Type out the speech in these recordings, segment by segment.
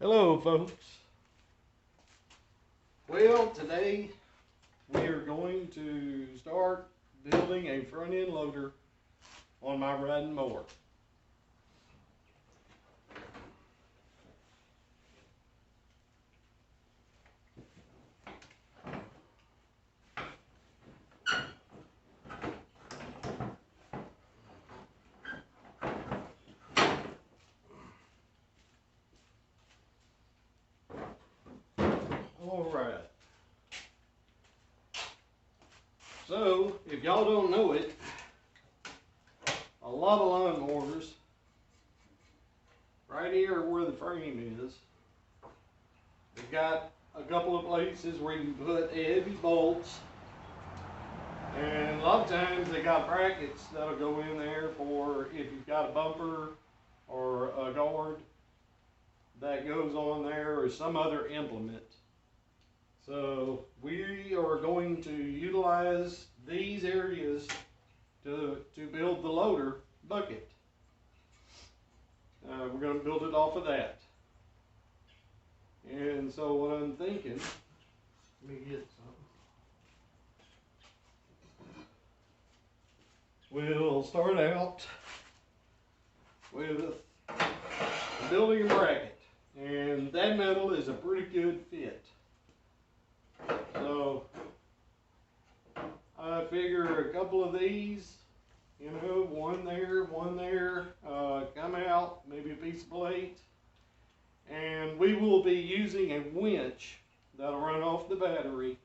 Hello folks. Well, today we are going to start building a front end loader on my riding mower. All right. So, if y'all don't know it, a lot of lawnmowers, right here where the frame is, they've got a couple of places where you can put heavy bolts, and a lot of times they got brackets that'll go in there for if you've got a bumper or a guard that goes on there or some other implement. So we are going to utilize these areas to build the loader bucket. We're going to build it off of that. And so what I'm thinking, let me get some. We'll start out with building a bracket. And that metal is a pretty good fit. So I figure a couple of these, you know, one there, come out, maybe a piece of plate. And we will be using a winch that'll run off the battery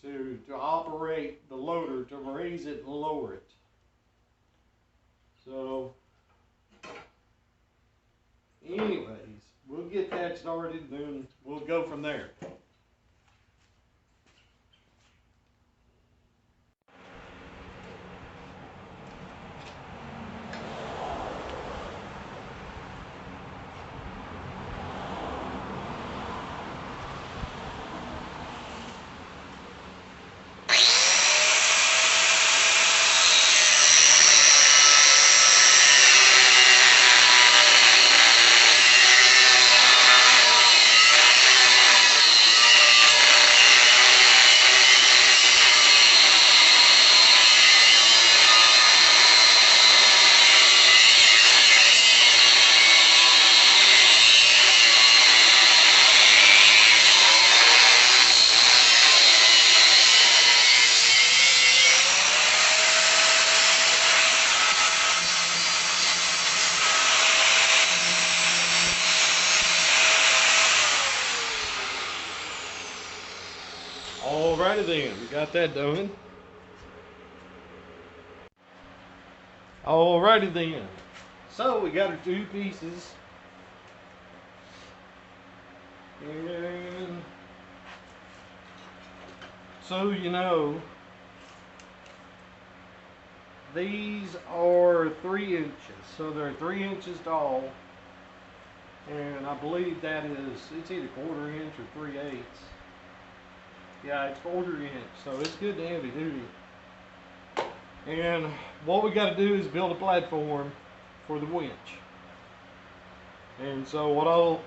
to operate the loader, to raise it and lower it. So anyways, we'll get that started, then we'll go from there. Alrighty then, we got that done. Alrighty then. So we got our two pieces. And so you know, these are 3 inches. So they're 3 inches tall. And I believe that is, it's either 1/4 inch or 3/8. Yeah, it's 1/4 inch, so it's good and heavy duty. And what we got to do is build a platform for the winch. And so what I'll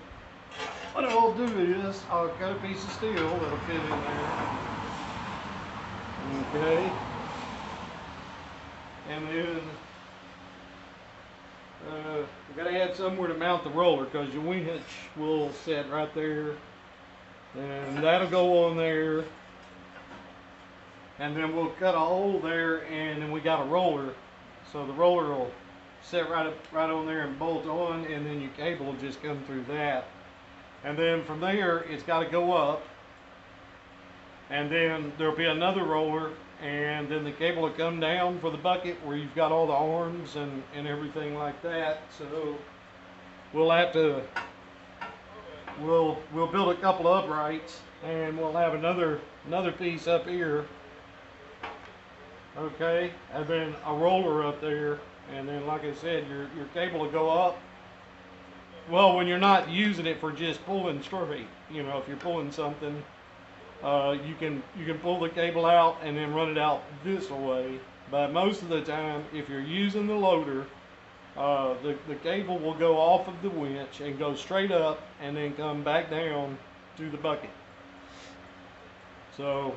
do is I'll cut a piece of steel that'll fit in there. Okay. And then we got to have somewhere to mount the roller, because your winch will sit right there. And that'll go on there, and then we'll cut a hole there, and then we got a roller, so the roller will sit right on there and bolt on, and then your cable will just come through that. And then from there it's got to go up, and then there'll be another roller, and then the cable will come down for the bucket where you've got all the arms and everything like that. So we'll have to We'll build a couple of uprights, and we'll have another piece up here, okay, and then a roller up there, and then like I said, your cable will go up. Well, when you're not using it for just pulling straight, you know, if you're pulling something, you can pull the cable out and then run it out this way. But most of the time, if you're using the loader, The cable will go off of the winch and go straight up and then come back down to the bucket. So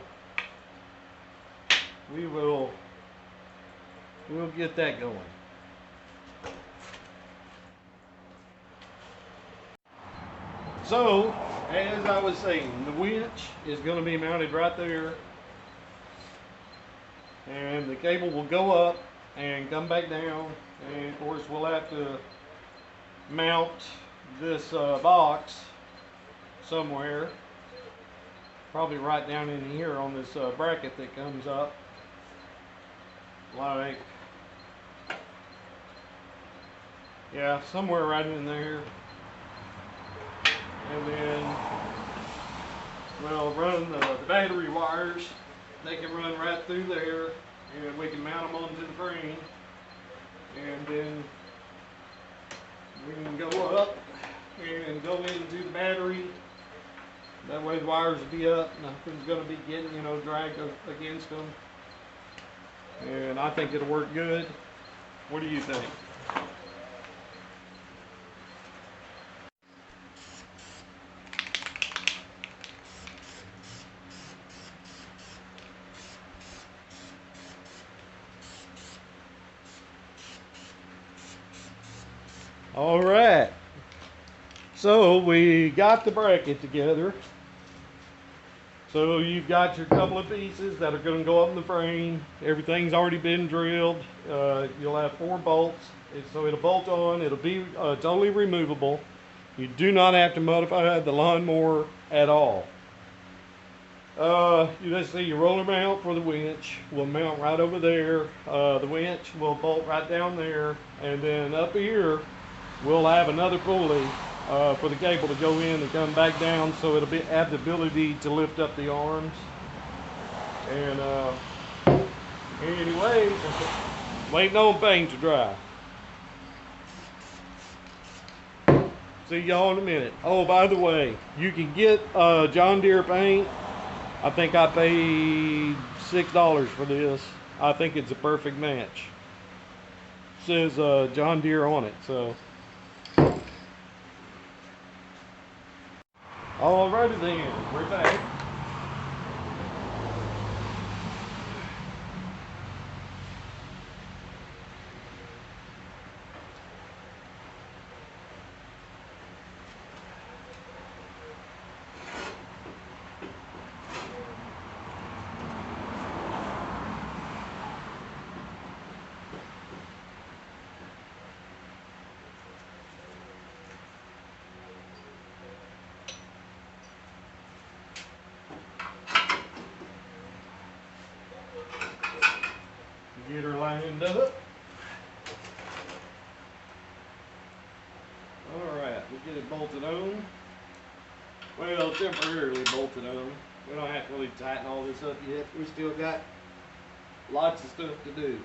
we'll get that going. So, as I was saying, the winch is going to be mounted right there, and the cable will go up and come back down, and of course we'll have to mount this box somewhere, probably right down in here on this bracket that comes up, like, yeah, somewhere right in there. And then we'll run the battery wires. They can run right through there, and we can mount them onto the frame, and then we can go up and go into the battery. That way the wires will be up, nothing's going to be getting, dragged against them, and I think it'll work good. What do you think? All right, so we got the bracket together. So you've got your couple of pieces that are going to go up in the frame. Everything's already been drilled. You'll have 4 bolts, so it'll bolt on. It'll be totally removable. You do not have to modify the lawnmower at all. Let's see, your roller mount for the winch will mount right over there. The winch will bolt right down there, and then up here we'll have another pulley for the cable to go in and come back down, so it'll have the ability to lift up the arms. And anyways, waiting on paint to dry. See y'all in a minute. Oh, by the way, you can get John Deere paint. I think I paid $6 for this. I think it's a perfect match. It says John Deere on it, so. Alrighty then, we're back. Get her lined up. Alright, we get it bolted on. Well, temporarily bolted on. We don't have to really tighten all this up yet. We still got lots of stuff to do.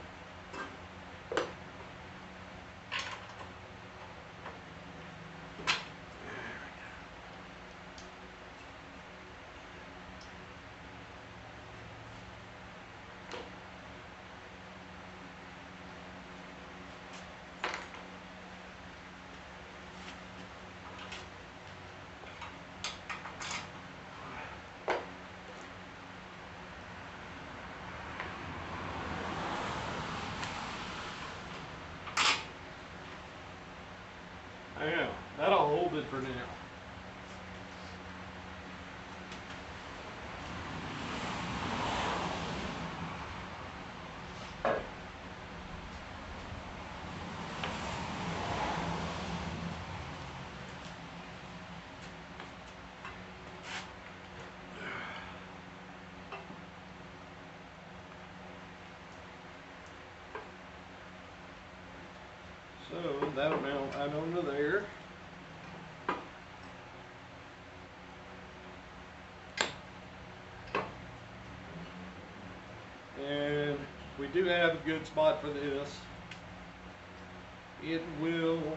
Yeah, that'll hold it for now. So that'll mount right onto there. And we do have a good spot for this. It will, let's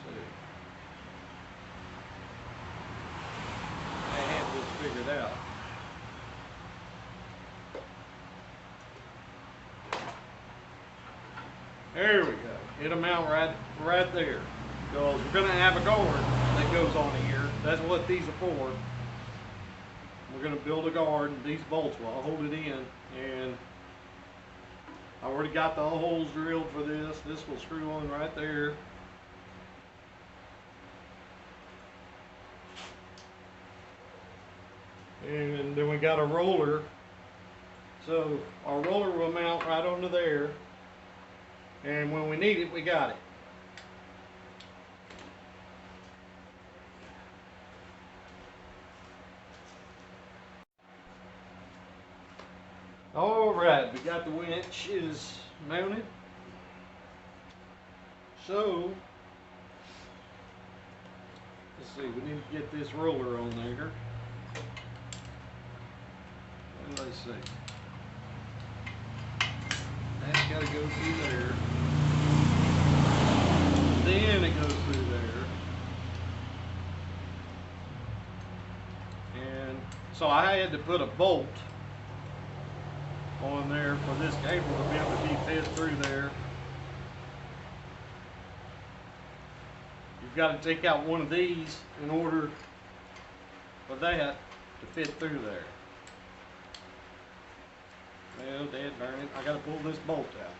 see, I have this figured out. There we go. It'll mount right there. Because we're going to have a guard that goes on here. That's what these are for. We're going to build a guard, and these bolts will hold it in. And I already got the holes drilled for this. This will screw on right there. And then we got a roller. So our roller will mount right onto there. And when we need it, we got it. Alright, we got the winches mounted. So, let's see, we need to get this roller on there. And let's see. That's got to go through there. Then it goes through there. And so I had to put a bolt on there for this cable to be able to be fed through there. You've got to take out one of these in order for that to fit through there. Well, dad darn it, I got to pull this bolt out.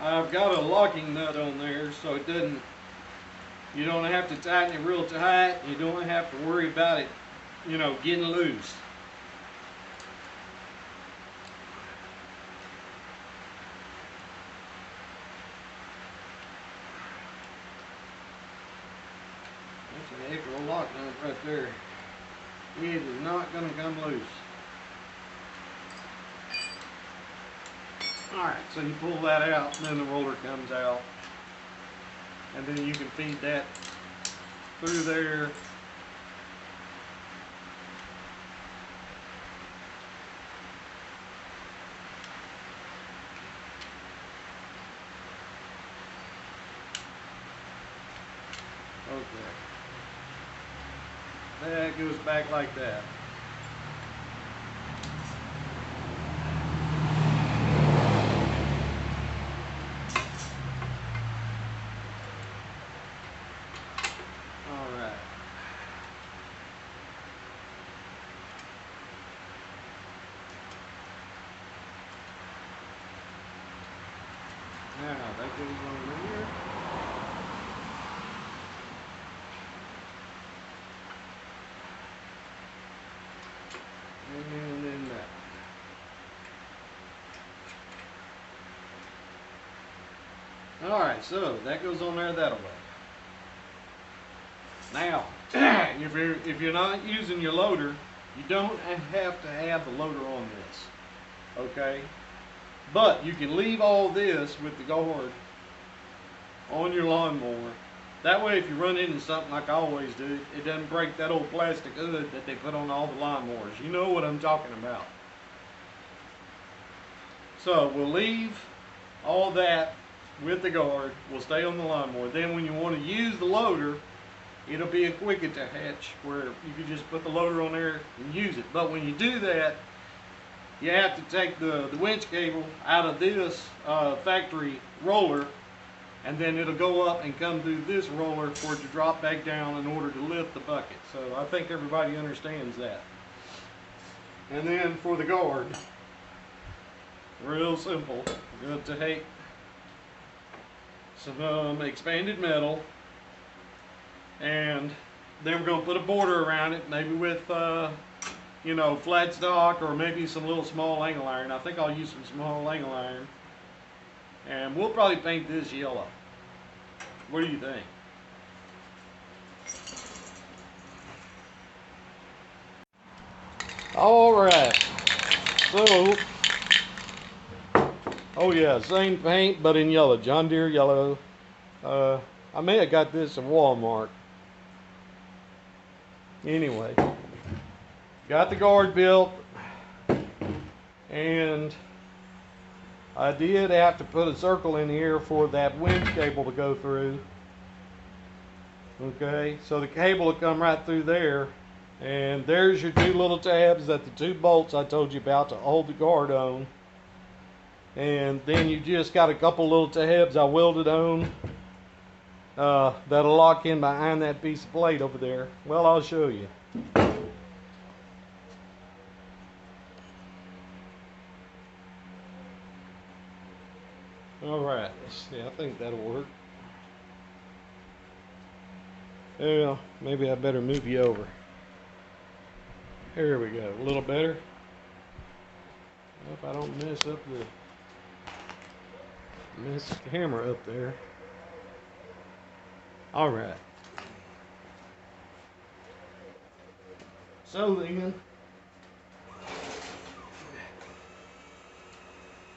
I've got a locking nut on there so it doesn't, you don't have to tighten it real tight. You don't have to worry about it, you know, getting loose. That's a heck of a lock nut right there. It is not going to come loose. Alright, so you pull that out and then the roller comes out. And then you can feed that through there. Okay. That goes back like that. Now that goes on there. And then that. Alright, so that goes on there that way. Now, if you're not using your loader, you don't have to have the loader on this. Okay? But you can leave all this with the guard on your lawnmower. That way if you run into something like I always do, it doesn't break that old plastic hood that they put on all the lawnmowers. You know what I'm talking about. So we'll leave all that with the guard. We'll stay on the lawnmower. Then when you want to use the loader, it'll be a quick attach where you can just put the loader on there and use it. But when you do that, you have to take the winch cable out of this factory roller, and then it'll go up and come through this roller for it to drop back down in order to lift the bucket. So I think everybody understands that. And then for the guard, real simple. We're going to take some expanded metal, and then we're going to put a border around it, maybe with you know, flat stock or maybe some little small angle iron. I think I'll use some small angle iron. And we'll probably paint this yellow. What do you think? All right. So, oh yeah, same paint, but in yellow. John Deere yellow. I may have got this at Walmart. Anyway, got the guard built, and I did have to put a circle in here for that winch cable to go through. Okay, so the cable will come right through there, and there's your two little tabs that the two bolts I told you about to hold the guard on. And then you just got a couple little tabs I welded on that'll lock in behind that piece of plate over there. Well, I'll show you. All right, let's see. I think that'll work. Well, maybe I better move you over. Here we go. A little better. Hope I don't mess the camera up there. All right. So then,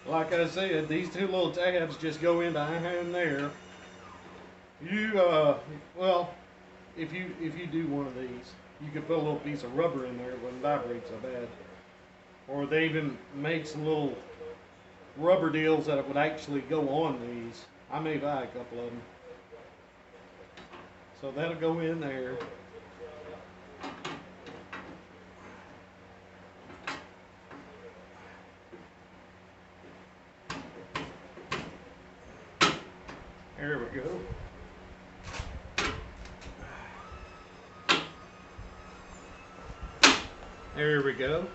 like I said, these two little tabs just go in behind there. Well, if you do one of these, you could put a little piece of rubber in there. It wouldn't vibrate so bad. Or they even make some little rubber deals that would actually go on these. I may buy a couple of them. So that'll go in there. There we go. There we go.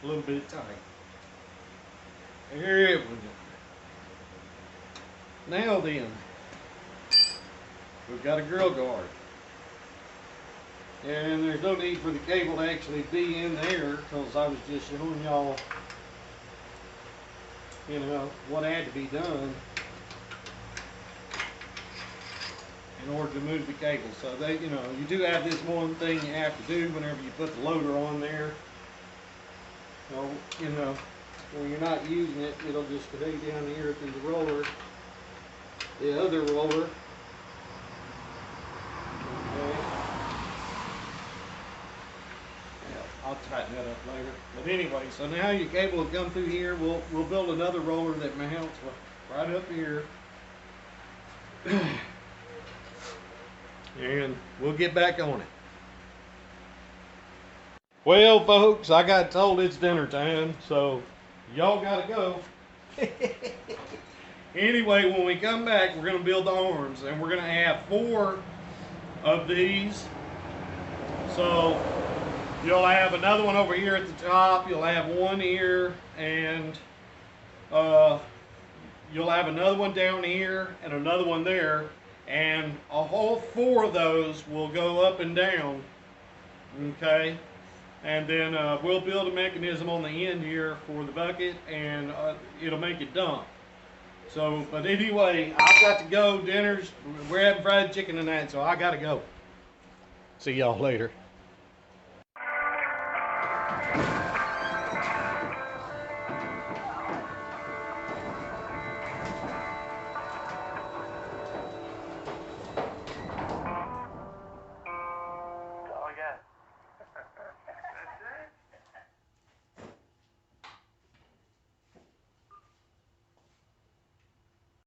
A little bit tight. There we go. Now then, we've got a grill guard. And there's no need for the cable to actually be in there because I was just showing y'all, what had to be done in order to move the cable. So you do have this one thing you have to do whenever you put the loader on there. When you're not using it, it'll just stay down here through the roller, the other roller. Okay. Yeah, I'll tighten that up later. But anyway, so now your cable will come through here. We'll build another roller that mounts right up here. And we'll get back on it. Well, folks, I got told it's dinner time, so y'all gotta go. Anyway, when we come back, we're gonna build the arms, and we're gonna have 4 of these. So you'll have another one over here at the top. You'll have one here, and you'll have another one down here, and another one there, and a whole 4 of those will go up and down. Okay. And then we'll build a mechanism on the end here for the bucket, and it'll make it dump. So, but anyway, I've got to go. We're having fried chicken tonight, so I got to go. See y'all later.